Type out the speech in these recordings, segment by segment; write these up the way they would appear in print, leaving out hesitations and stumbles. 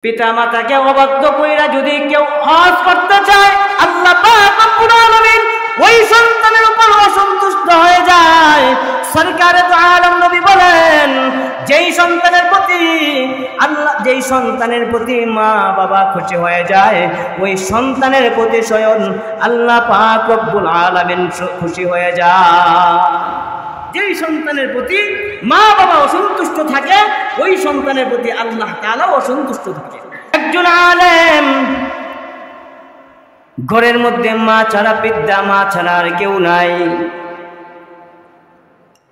পিতা মাতাকে অবাধ্য কইরা যদি কেউ হজ করতে চায়, আল্লাহ পাক রব্বুল আলামিন ওই সন্তানের উপর অসন্তুষ্ট হয়ে যায়। সরকারে তো আলম নবী বলেন, যেই সন্তানের প্রতি মা বাবা খুশি হয়ে যায়, ওই সন্তানের প্রতি স্বয়ং আল্লাহ পাক রব্বুল আলামিন খুশি হয়ে যায়। যেই সন্তানের প্রতি মা বাবা অসন্তুষ্ট থাকে, ওই সন্তানের প্রতি আল্লাহ তাআলা অসন্তুষ্ট থাকে। একজন আলেম, ঘরের মধ্যে মা ছাড়া পিতা, মা ছাড়া আর কেউ নাই,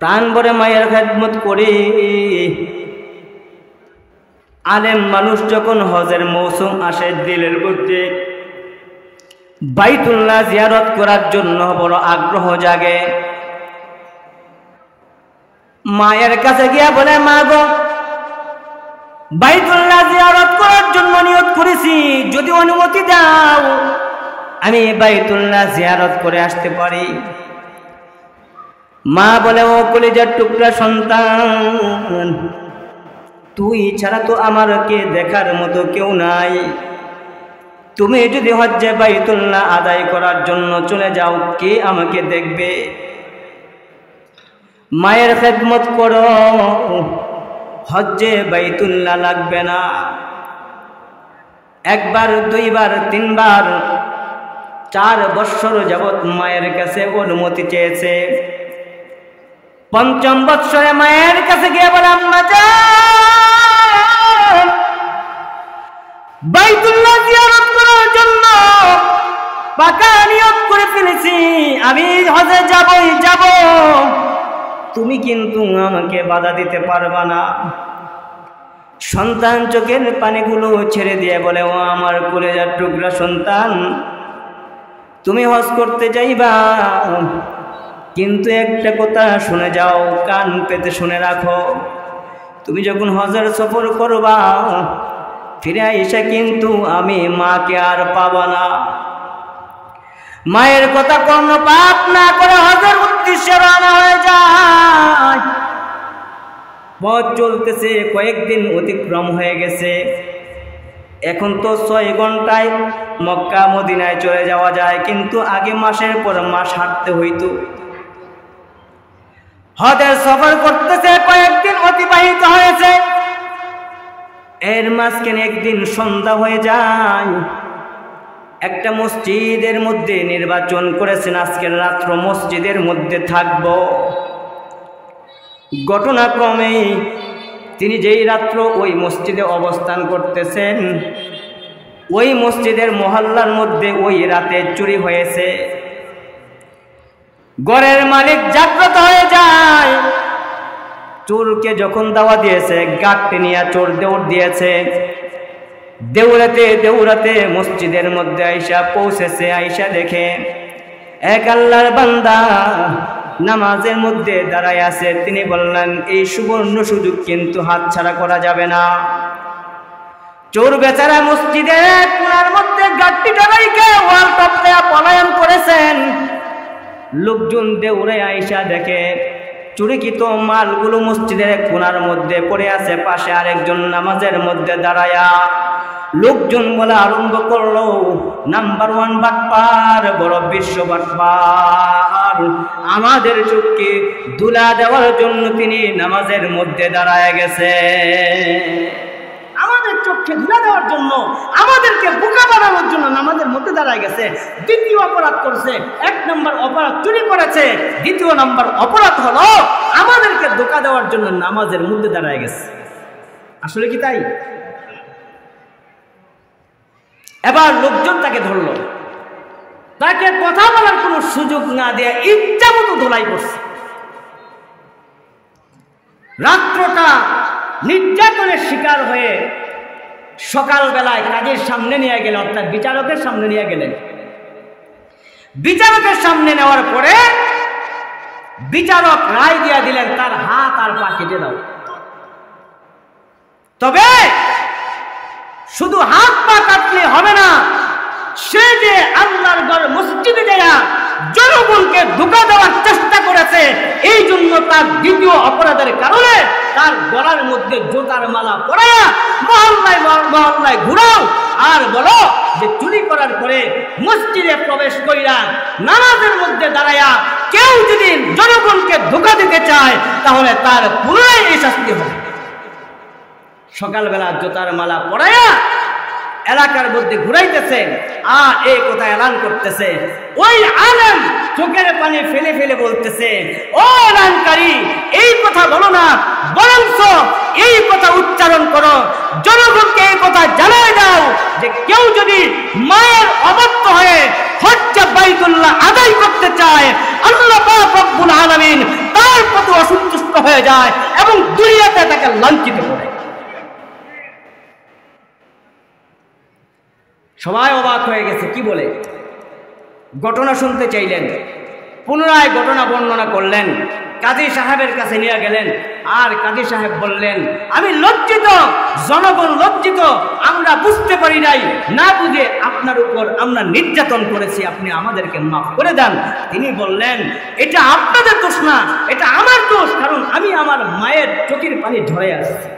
প্রাণ ভরে মায়ের খেদমত করে। আলেম মানুষ যখন হজের মৌসুম আসে, দিলের মধ্যে বাইতুল্লাহ জিয়ারত করার জন্য বড় আগ্রহ জাগে। মায়ের কাছে গিয়া বলে, মা গো, বাইতুল্লাহ জিয়ারত করার জন্য নিয়ত করেছি, যদি অনুমতি দাও আমি বাইতুল্লাহ জিয়ারত করে আসতে পারি। মা বলে, ও কলিজার টুকরা সন্তান, তুই ছাড়া তো আমারকে দেখার মতো কেউ নাই। তুমি যদি হজ্জে বাইতুল্লাহ আদায় করার জন্য চলে যাও, কে আমাকে দেখবে? মায়ের খেদমত করো, হজ্জে বাইতুল্লাহ লাগবে না। একবার, দুইবার, তিনবার, 4 বৎসর যাবৎ মায়ের কাছে অনুমতি চেয়েছে। 5ম বৎসরে মায়ের কাছে গিয়ে বলে, আম্মা জান, বাইতুল্লাহ জিয়ারত করার জন্য পাকা নিয়ত করে ফেলেছি, আমি হজে যাবই যাব, তুমি কিন্তু আমাকে বাধা দিতে পারবা না। সন্তান চোখের পানিগুলো ছেড়ে দিয়ে বলে, ও আমার কলিজার টুকরা সন্তান, তুমি হজ করতে যাইবা, কিন্তু একটা কথা শুনে যাও, কান পেতে শুনে রাখো, তুমি যখন হজের সফর করবা, ফিরে এসে কিন্তু আমি মাকে আর পাবা না। মায়ের কথা কর্ণপাত না করে হজের উদ্দেশ্যে রওনা হয়ে যায়। পথ চলতেছে, কয়েকদিন অতিক্রম হয়ে গেছে। এখন তো 6 ঘন্টায় মক্কা মদিনায় চলে যাওয়া যায়, কিন্তু আগে মাসের পর মাস হাঁটতে হইতো। হজের সফর করতেছে, কয়েকদিন অতিবাহিত হয়েছে। এর মাঝখানে একদিন সন্ধ্যা হয়ে যায়। একটা মসজিদের মধ্যে নির্বাচন করেছেন, আজকের রাত্র মসজিদের মধ্যে থাকব। ঘটনাক্রমে তিনি যেই রাত্র ওই মসজিদে অবস্থান করতেছেন, ওই মসজিদের মহল্লার মধ্যে ওই রাতে চুরি হয়েছে। ঘরের মালিক জাগ্রত হয়ে যায়। চোরকে যখন দাওয়া দিয়েছে, গাঁটটি নিয়ে চোর দৌড় দিয়েছে। দৌড়াতে দৌড়াতে মসজিদের মধ্যে আইসা পৌঁছেছে। আইসা দেখে এক আল্লাহর বান্দা নামাজের মধ্যে দাঁড়ায় আছে। তিনি বললেন, এই সুবর্ণ সুযোগ কিন্তু হাতছাড়া করা যাবে না। চোর বেচারা মসজিদের কোণার মধ্যে গাঁটটিটা রাইখে ওয়াল টপকায়া পলায়ন করেছেন। লোকজন দৌড়ে আইসা দেখে চুরিকৃত মালগুলো মসজিদের কোণার মধ্যে পড়ে আছে, পাশে আরেকজন নামাজের মধ্যে দাঁড়ায়া। লোকজন বলা আরম্ভ করলো, নাম্বার 1 বাটপার, বড় বিশ্ব বাটপার, আমাদের চোখকে ধুলা দেওয়ার জন্য তিনি নামাজের মধ্যে দাঁড়ায় গেছে। আমাদের চোখকে ধুলা দেওয়ার জন্য, আমাদেরকে বোকা বানানোর জন্য নামাজের মধ্যে দাঁড়ায় গেছে। দ্বিতীয় অপরাধ করছে। 1 নম্বর অপরাধ চুরি করেছে, 2য় নম্বর অপরাধ হলো আমাদেরকে ধোঁকা দেওয়ার জন্য নামাজের মধ্যে দাঁড়ায় গেছে। আসলে কি তাই? এবার লোকজন তাকে ধরলো, তাকে কথা বলার কোনো সুযোগ না দিয়ে ইচ্ছা মতো ধোলাই করছে। রাত্রটা নির্যাতনের শিকার হয়ে সকালবেলায় কাজের সামনে নিয়ে গেলেন, অর্থাৎ বিচারকের সামনে নিয়ে গেলেন। বিচারকের সামনে নেওয়ার পরে বিচারক রায় দিয়ে দিলেন, তার হাত আর পা কেটে দাও। তবে শুধু হাত পা কাটলে হবে না, সে যে আল্লাহর ঘর মসজিদে যায় জনগণকে ধোঁকা দেওয়ার চেষ্টা করেছে, এই জন্য তার দ্বিতীয় অপরাধের কারণে তার গলার মধ্যে জুতার মালা পরায়া মহল্লায় মহল্লায় ঘুরাও আর বলো যে চুরি করার পরে মসজিদে প্রবেশ কইরা নামাজের মধ্যে দাঁড়ায়া কেউ যদি জনগণকে ধোঁকা দিতে চায় তাহলে তার পুনরায় এই শাস্তি হবে। সকালবেলা জুতার মালা পরায়া এলাকার মধ্যে ঘুরাইতেছে আর এই কথা এলান করতেছে। ওই আলেম চোখের পানি ফেলে ফেলে বলতেছে, ও এলানকারী, এই কথা বলো না, বরঞ্চ এই কথা উচ্চারণ করো, জনগণকে এই কথা জানাই দাও যে কেউ যদি মায়ের অবাধ্য হয়ে হজ্জে বাইতুল্লাহ আদায় করতে চায়, আল্লাহ পাক রব্বুল আলামিন তার প্রতি অসন্তুষ্ট হয়ে যায় এবং দুনিয়াতে তাকে লাঞ্ছিত করে। সবাই অবাক হয়ে গেছে, কি বলে? ঘটনা শুনতে চাইলেন, পুনরায় ঘটনা বর্ণনা করলেন, কাজী সাহেবের কাছে নিয়ে গেলেন আর কাজী সাহেব বললেন, আমি লজ্জিত, জনগণ লজ্জিত, আমরা বুঝতে পারি নাই, না বুঝে আপনার উপর আমরা নির্যাতন করেছি, আপনি আমাদেরকে মাফ করে দেন। তিনি বললেন, এটা আপনাদের দোষ না, এটা আমার দোষ, কারণ আমি আমার মায়ের চোখের পানি ঝরে আসছি।